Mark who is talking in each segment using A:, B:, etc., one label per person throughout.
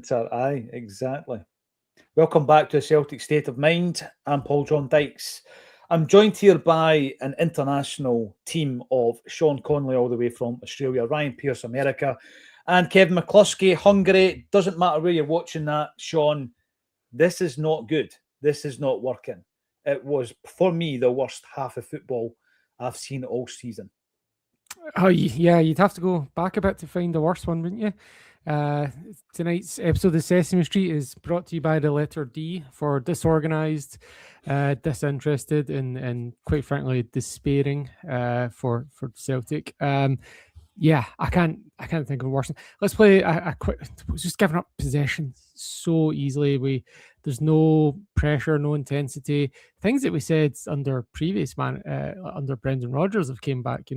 A: Winter. Aye, exactly. Welcome back to a Celtic State of Mind. I'm Paul John Dykes. I'm joined here by an international team of Sean Conley, all the way from Australia, Ryan Pearce, America, and Kevin McCluskey, Hungary. Doesn't matter where you're watching that, Sean, this is not good. This is not working. It was, for me, the worst half of football I've seen all season.
B: Oh, yeah, you'd have to go back a bit to find the worst one, wouldn't you? Tonight's episode of Sesame Street is brought to you by the letter D for disorganized, disinterested, and quite frankly, despairing for Celtic. Yeah, I can't think of a worse. Let's play a quick. Just giving up possession so easily. There's no pressure, no intensity. Things that we said under previous under Brendan Rodgers have came back.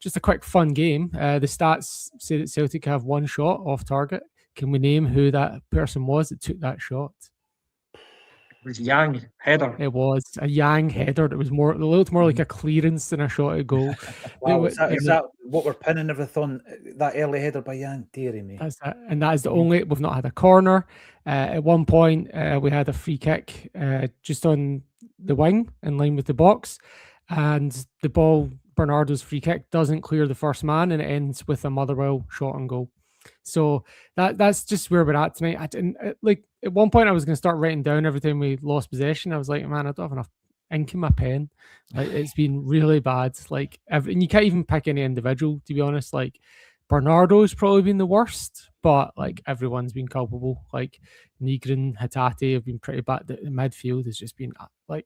B: Just a quick fun game. The stats say that Celtic have one shot off target. Can we name who that person was that took that shot?
C: It was Yang header.
B: It was a Yang header. It looked more like a clearance than a shot at goal.
A: Wow, is that what we're pinning everything on? That early header by Yang, dearie me.
B: That's that, and that is the only. We've not had a corner. At one point, we had a free kick just on the wing, in line with the box, and the ball, Bernardo's free kick, doesn't clear the first man, and it ends with a Motherwell shot on goal. So that's just where we're at tonight. At one point, I was going to start writing down every time we lost possession. I was like, man, I don't have enough ink in my pen. Like, it's been really bad. And you can't even pick any individual, to be honest. Like, Bernardo's probably been the worst, but like everyone's been culpable. Like Nigrin, Hatate have been pretty bad. The midfield has just been like,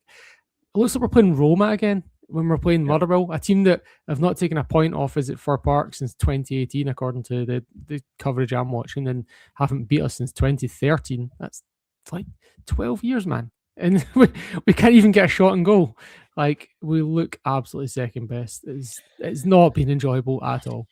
B: it looks like we're playing Roma again when we're playing Motherwell, a team that have not taken a point off us at Fir Park since 2018, according to the coverage I'm watching, and haven't beat us since 2013. That's like 12 years, man. And we can't even get a shot and goal. Like, we look absolutely second best. It's not been enjoyable at all.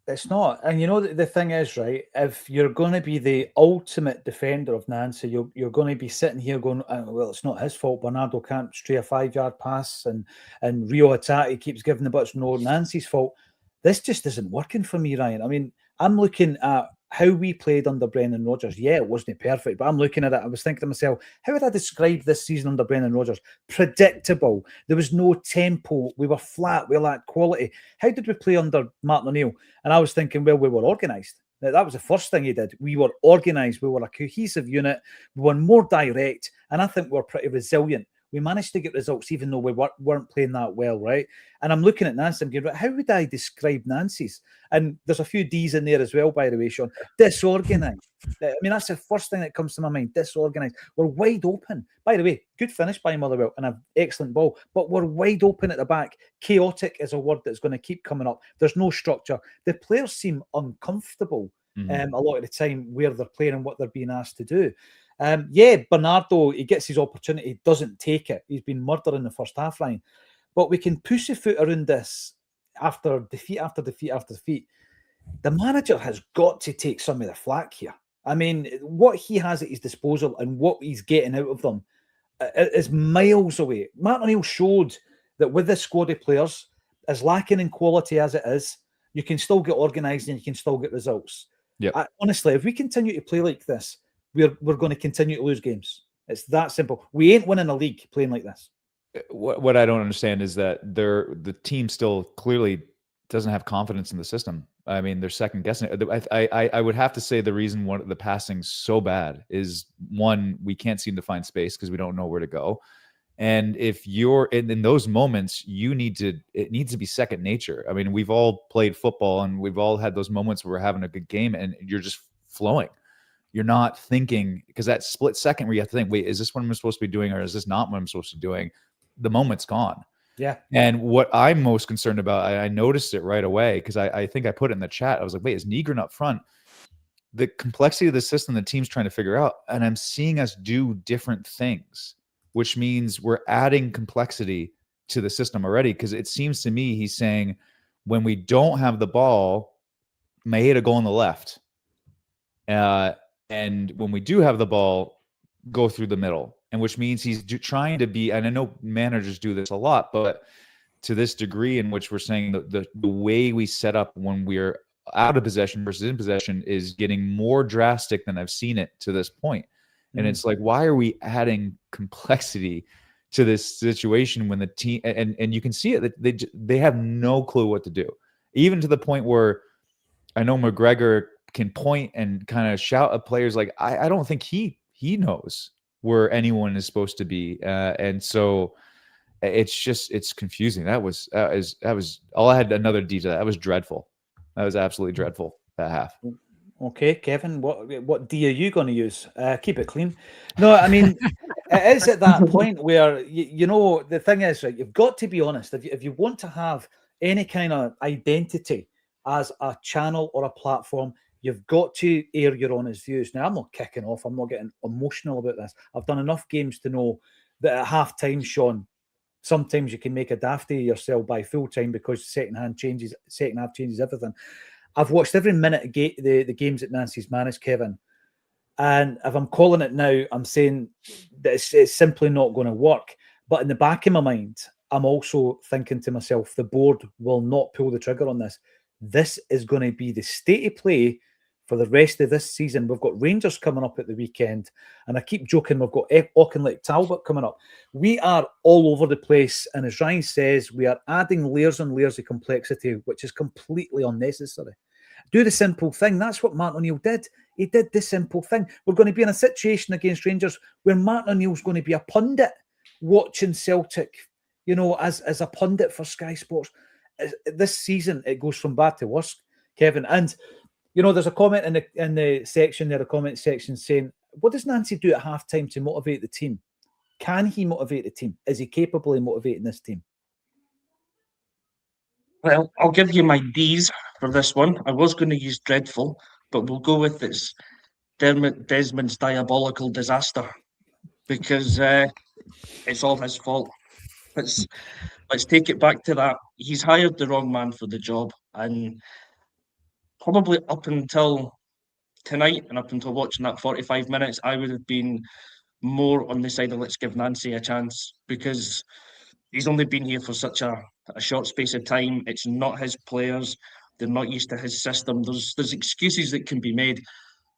A: It's not. And you know, the thing is, right, if you're going to be the ultimate defender of Nancy, you're going to be sitting here going, well, it's not his fault. Bernardo can't stray a 5-yard pass, and Rio Hatate keeps giving the butts. No, Nancy's fault. This just isn't working for me, Ryan. I mean, I'm looking at how we played under Brendan Rodgers. Yeah, it wasn't perfect, but I'm looking at it. I was thinking to myself, how would I describe this season under Brendan Rodgers? Predictable. There was no tempo. We were flat. We lacked quality. How did we play under Martin O'Neill? And I was thinking, well, we were organised. That was the first thing he did. We were organised. We were a cohesive unit. We were more direct. And I think we were pretty resilient. We managed to get results even though we weren't playing that well, right? And I'm looking at Nancy, I'm going, how would I describe Nancy's? And there's a few D's in there as well, by the way, Sean. Disorganised. I mean, that's the first thing that comes to my mind, disorganised. We're wide open. By the way, good finish by Motherwell and an excellent ball, but we're wide open at the back. Chaotic is a word that's going to keep coming up. There's no structure. The players seem uncomfortable a lot of the time where they're playing and what they're being asked to do. Bernardo, he gets his opportunity, doesn't take it. He's been murdered in the first half line. But we can pussyfoot around this after defeat after defeat after defeat. The manager has got to take some of the flack here. I mean, what he has at his disposal and what he's getting out of them is miles away. Martin O'Neill showed that with this squad of players, as lacking in quality as it is, you can still get organised and you can still get results.
D: Yep.
A: Honestly, if we continue to play like this, we're going to continue to lose games. It's that simple. We ain't winning a league playing like this.
D: What I don't understand is that the team still clearly doesn't have confidence in the system. I mean, they're second guessing. I would have to say the reason the passing's so bad is, one, we can't seem to find space because we don't know where to go. And if you're in those moments, it needs to be second nature. I mean, we've all played football and we've all had those moments where we're having a good game and you're just flowing. You're not thinking, because that split second where you have to think, wait, is this what I'm supposed to be doing or is this not what I'm supposed to be doing? The moment's gone.
A: Yeah.
D: And what I'm most concerned about, I noticed it right away because I think I put it in the chat. I was like, wait, is Nigrin up front? The complexity of the system the team's trying to figure out, and I'm seeing us do different things, which means we're adding complexity to the system already. Because it seems to me he's saying, when we don't have the ball, Maeda go on the left. And when we do have the ball, go through the middle. And which means he's trying to be, and I know managers do this a lot, but to this degree in which we're saying the way we set up when we're out of possession versus in possession is getting more drastic than I've seen it to this point. And it's like, why are we adding complexity to this situation when the team and you can see it that they have no clue what to do, even to the point where I know McGregor can point and kind of shout at players. Like I don't think he knows where anyone is supposed to be, and so it's confusing. That was all I had. Another detail that was dreadful. That was absolutely dreadful. That half.
A: Okay, Kevin, what D are you going to use? Keep it clean. No, I mean, it is at that point where, you know, the thing is, right, you've got to be honest. If you want to have any kind of identity as a channel or a platform, you've got to air your honest views. Now, I'm not kicking off. I'm not getting emotional about this. I've done enough games to know that at half-time, Sean, sometimes you can make a dafty of yourself by full-time because second half changes everything. I've watched every minute of the games that Nancy's managed, Kevin. And if I'm calling it now, I'm saying that it's simply not going to work. But in the back of my mind, I'm also thinking to myself, the board will not pull the trigger on this. This is going to be the state of play for the rest of this season. We've got Rangers coming up at the weekend. And I keep joking, we've got Auchinleck Talbot coming up. We are all over the place. And as Ryan says, we are adding layers and layers of complexity, which is completely unnecessary. Do the simple thing. That's what Martin O'Neill did. He did the simple thing. We're going to be in a situation against Rangers where Martin O'Neill's going to be a pundit watching Celtic, you know, as a pundit for Sky Sports. This season, it goes from bad to worse, Kevin. And, you know, there's a comment in the section there, a comment section saying, what does Nancy do at halftime to motivate the team? Can he motivate the team? Is he capable of motivating this team?
C: Well, I'll give you my D's for this one. I was going to use dreadful, but we'll go with it's Desmond's diabolical disaster because it's all his fault. Let's take it back to that. He's hired the wrong man for the job, and probably up until tonight and up until watching that 45 minutes, I would have been more on the side of let's give Nancy a chance because he's only been here for such a short space of time. It's not his players. They're not used to his system. There's excuses that can be made.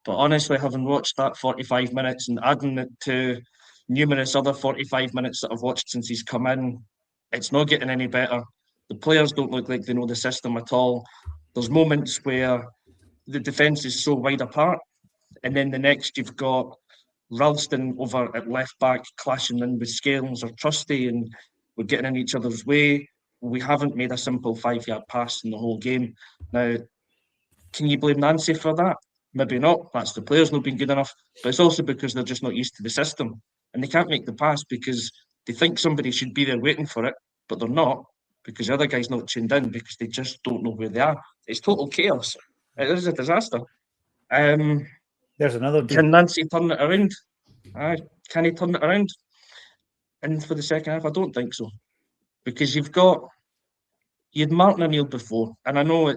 C: But honestly, having watched that 45 minutes and adding it to numerous other 45 minutes that I've watched since he's come in, it's not getting any better. The players don't look like they know the system at all. There's moments where the defence is so wide apart. And then the next you've got Ralston over at left back clashing in with Scales or Trusty, and we're getting in each other's way. We haven't made a simple 5-yard pass in the whole game. Now, can you blame Nancy for that? Maybe not. That's the players not being good enough. But it's also because they're just not used to the system. And they can't make the pass because they think somebody should be there waiting for it, but they're not because the other guy's not tuned in because they just don't know where they are. It's total chaos. It is a disaster.
A: There's another.
C: Can Nancy turn it around? Can he turn it around? And for the second half, I don't think so. Because you had Martin O'Neill before, and I know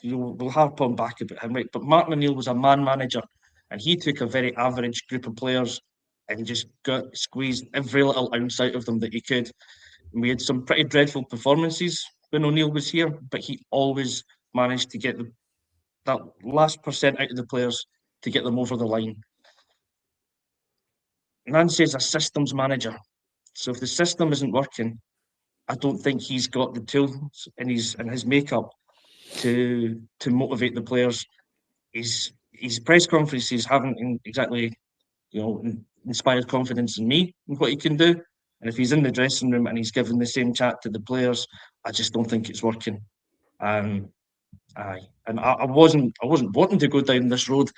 C: we'll harp on back about him, right? But Martin O'Neill was a man manager, and he took a very average group of players and just squeezed every little ounce out of them that he could. And we had some pretty dreadful performances when O'Neill was here, but he always managed to get that last % out of the players to get them over the line. Nancy is a systems manager, so if the system isn't working, I don't think he's got the tools in his makeup to motivate the players. His press conferences haven't exactly, inspired confidence in me in what he can do. And if he's in the dressing room and he's giving the same chat to the players, I just don't think it's working. And I wasn't wanting to go down this road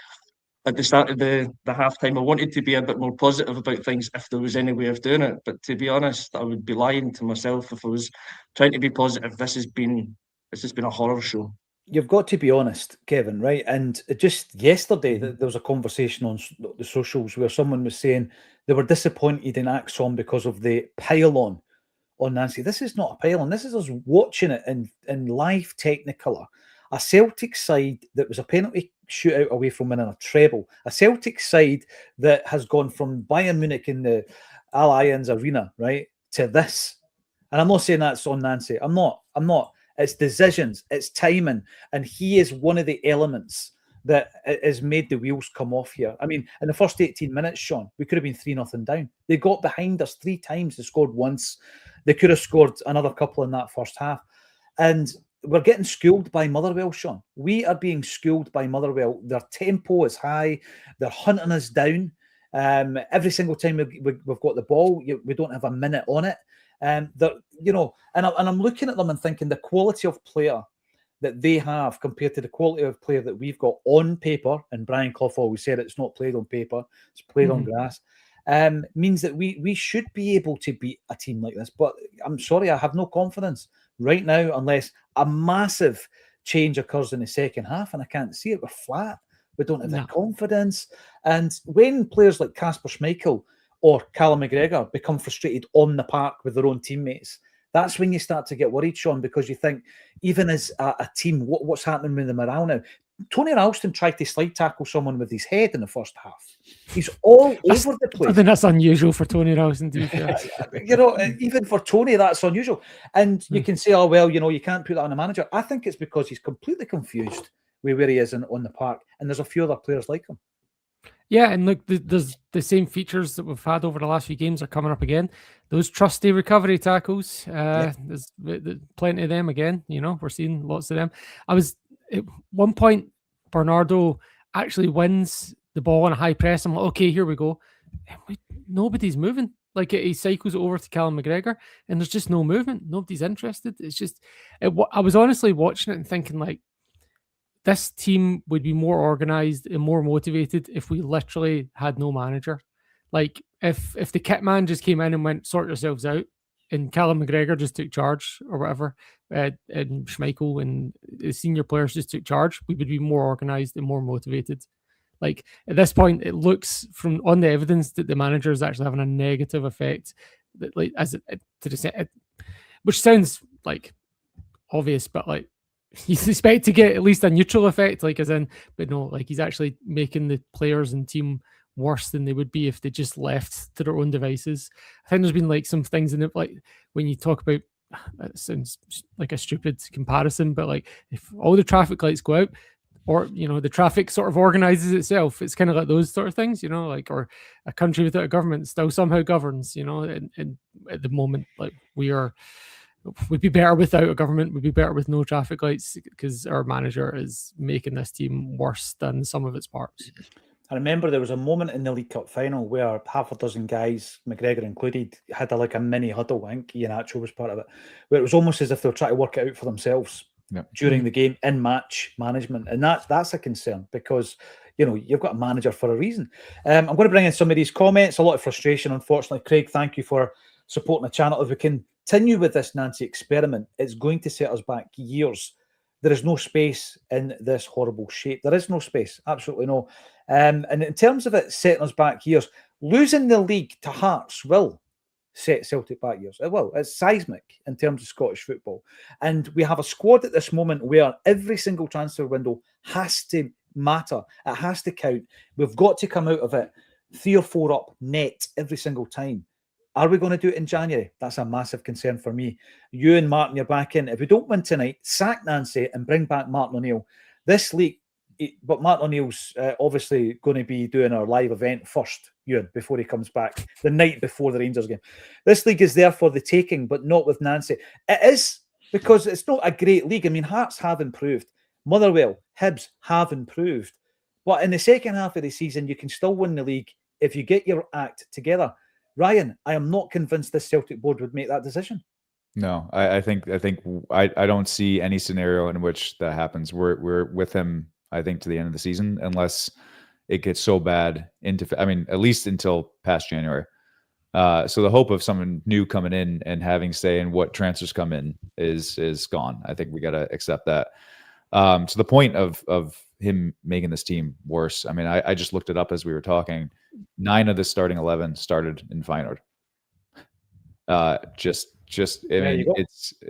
C: at the start of the halftime. I wanted to be a bit more positive about things if there was any way of doing it. But to be honest, I would be lying to myself if I was trying to be positive. This has been a horror show.
A: You've got to be honest, Kevin, right? And just yesterday, there was a conversation on the socials where someone was saying they were disappointed in Acsom because of the pile-on Nancy. This is not a pile-on. This is us watching it in live Technicolor. A Celtic side that was a penalty shootout away from winning a treble. A Celtic side that has gone from Bayern Munich in the Allianz Arena, right, to this. And I'm not saying that's on Nancy. I'm not. It's decisions, it's timing, and he is one of the elements that has made the wheels come off here. I mean, in the first 18 minutes, Sean, we could have been 3-0 down. They got behind us 3 times. They scored once. They could have scored another couple in that first half. And we're getting schooled by Motherwell, Sean. We are being schooled by Motherwell. Their tempo is high. They're hunting us down. Every single time we've got the ball, we don't have a minute on it. And I'm looking at them and thinking the quality of player that they have compared to the quality of player that we've got on paper, and Brian Clough always said it's not played on paper, it's played on grass, means that we should be able to beat a team like this. But I'm sorry, I have no confidence right now unless a massive change occurs in the second half, and I can't see it. We're flat. We don't have the confidence. And when players like Kasper Schmeichel or Callum McGregor become frustrated on the park with their own teammates, that's when you start to get worried, Sean, because you think, even as a team, what's happening with the morale now? Tony Ralston tried to slide tackle someone with his head in the first half. He's all over the place.
B: I think that's unusual for Tony Ralston to be fair.
A: Even for Tony, that's unusual. And you can say, oh, well, you can't put that on a manager. I think it's because he's completely confused with where he is on the park. And there's a few other players like him.
B: Yeah, and look, there's the same features that we've had over the last few games are coming up again. Those trusty recovery tackles, there's plenty of them again. We're seeing lots of them. At one point, Bernardo actually wins the ball on a high press. I'm like, okay, here we go. Nobody's moving. Like, he cycles over to Callum McGregor, and there's just no movement. Nobody's interested. It's just, I was honestly watching it and thinking, like, this team would be more organized and more motivated if we literally had no manager. Like, if the kit man just came in and went, sort yourselves out, and Callum McGregor just took charge or whatever, and Schmeichel and the senior players just took charge, we would be more organized and more motivated. Like, at this point, it looks on the evidence that the manager is actually having a negative effect, that, like, which sounds like obvious, but like, you expect to get at least a neutral effect, like, as in, but no, like, he's actually making the players and team worse than they would be if they just left to their own devices. I think there's been like some things in it, like when you talk about, it sounds like a stupid comparison, but like, if all the traffic lights go out, or the traffic sort of organizes itself, it's kind of like those sort of things, like, or a country without a government still somehow governs, and at the moment, like, we'd be better without a government. We'd be better with no traffic lights, because our manager is making this team worse than some of its parts.
A: I remember there was a moment in the League Cup final where half a dozen guys, McGregor included, had a mini huddle. I think Iheanacho was part of it, where it was almost as if they were trying to work it out for themselves during the game, in match management. And that's a concern, because you've got a manager for a reason. I'm going to bring in some of these comments. A lot of frustration, unfortunately. Craig, thank you for supporting the channel. If we continue with this Nancy experiment, it's going to set us back years. There is no space in this horrible shape. There is no space, absolutely no. And in terms of it setting us back years, losing the league to Hearts will set Celtic back years. It will. It's seismic in terms of Scottish football. And we have a squad at this moment where every single transfer window has to matter. It has to count. We've got to come out of it 3 or 4 up net every single time. Are we going to do it in January? That's a massive concern for me. You and Martin, you're back in. If we don't win tonight, sack Nancy and bring back Martin O'Neill. This league, but Martin O'Neill's obviously going to be doing our live event first, Ewan, before he comes back, the night before the Rangers game. This league is there for the taking, but not with Nancy. It is, because it's not a great league. I mean, Hearts have improved. Motherwell, Hibs have improved. But in the second half of the season, you can still win the league if you get your act together. Ryan, I am not convinced this Celtic board would make that decision.
D: No, I think I don't see any scenario in which that happens. We're with him, I think, to the end of the season, unless it gets so bad at least until past January. So the hope of someone new coming in and having say in what transfers come in is gone. I think we got to accept that. To the point of him making this team worse. I mean, I just looked it up as we were talking. 9 of the starting 11 started in Feyenoord. I mean,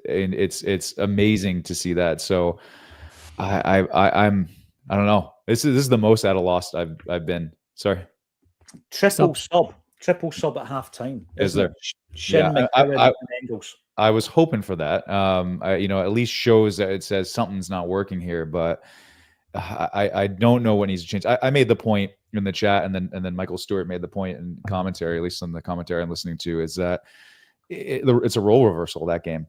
D: it's amazing to see that. So I don't know. This is the most at a loss I've been. Sorry.
A: Triple sub at half time.
D: Is there?
A: Shin, McGregor, and Engels.
D: I was hoping for that. At least shows that it says something's not working here, but I don't know what needs to change. I made the point in the chat, and then Michael Stewart made the point in commentary, at least on the commentary I'm listening to, is that it's a role reversal, that game.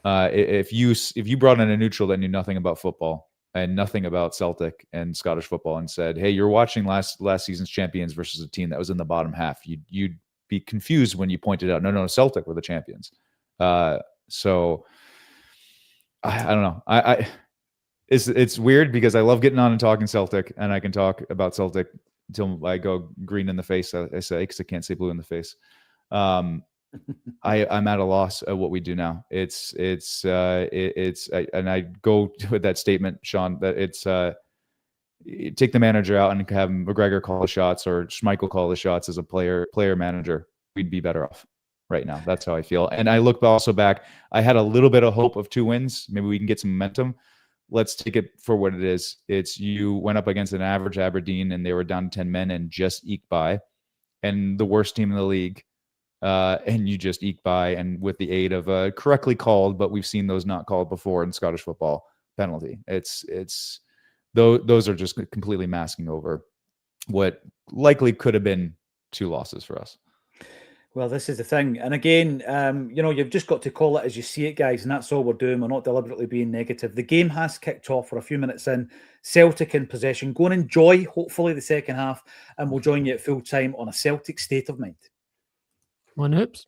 D: If you brought in a neutral that knew nothing about football and nothing about Celtic and Scottish football and said, hey, you're watching last season's champions versus a team that was in the bottom half, you'd be confused when you pointed out, no, Celtic were the champions. So I don't know. It's weird because I love getting on and talking Celtic, and I can talk about Celtic until I go green in the face. I say, because I can't say blue in the face. I'm at a loss at what we do now. And I go with that statement, Sean, that it's take the manager out and have McGregor call the shots or Schmeichel call the shots as a player manager. We'd be better off right now. That's how I feel. And I look also back. I had a little bit of hope of 2 wins. Maybe we can get some momentum. Let's take it for what it is. It's you went up against an average Aberdeen and they were down 10 men and just eked by, and the worst team in the league. And you just eke by, and with the aid of a correctly called, but we've seen those not called before in Scottish football, penalty. It's those are just completely masking over what likely could have been 2 losses for us.
A: Well, this is the thing. And again, you've just got to call it as you see it, guys. And that's all we're doing. We're not deliberately being negative. The game has kicked off. For a few minutes in. Celtic in possession. Go and enjoy, hopefully, the second half. And we'll join you at full time on a Celtic State of Mind.
B: One hoops.